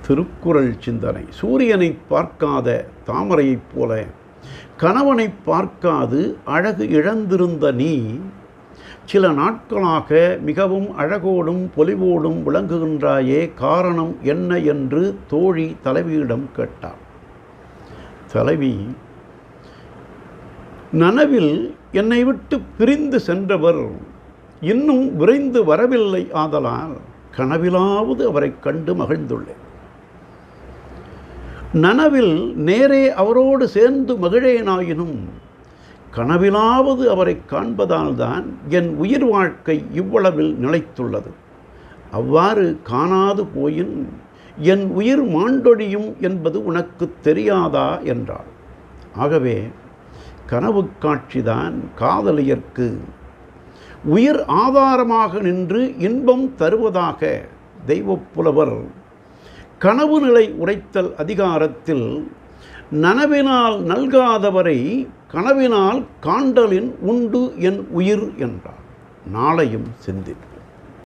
திருக்குறள் சிந்தனை. சூரியனை பார்க்காத தாமரையைப் போல கணவனை பார்க்காது அழகு இழந்திருந்த நீ சில நாட்களாக மிகவும் அழகோடும் பொலிவோடும் விளங்குகின்றாயே, காரணம் என்ன என்று தோழி தலைவியிடம் கேட்டார். தலைவி, நனவில் என்னை விட்டு பிரிந்து சென்றவர் இன்னும் விரைந்து வரவில்லை, ஆதலால் கனவிலாவது அவரை கண்டு மகிழ்ந்துள்ளேன். நனவில் நேரே அவரோடு சேர்ந்து மகிழேனாயினும் கனவிலாவது அவரை காண்பதால் தான் என் உயிர் வாழ்க்கை இவ்வளவில் நிலைத்துள்ளது. அவ்வாறு காணாது போயின் என் உயிர் மாண்டொழியும் என்பது உனக்கு தெரியாதா என்றாள். ஆகவே கனவு காட்சிதான் காதலியர்க்கு உயிர் ஆதாரமாக நின்று இன்பம் தருவதாக தெய்வப்புலவர் கனவு நிலை உரைத்தல் அதிகாரத்தில் நனவினால் நல்காதவரை கனவினால் காண்டலின் உண்டு என் உயிர் என்றார். நாளையும் சிந்திப்போம்.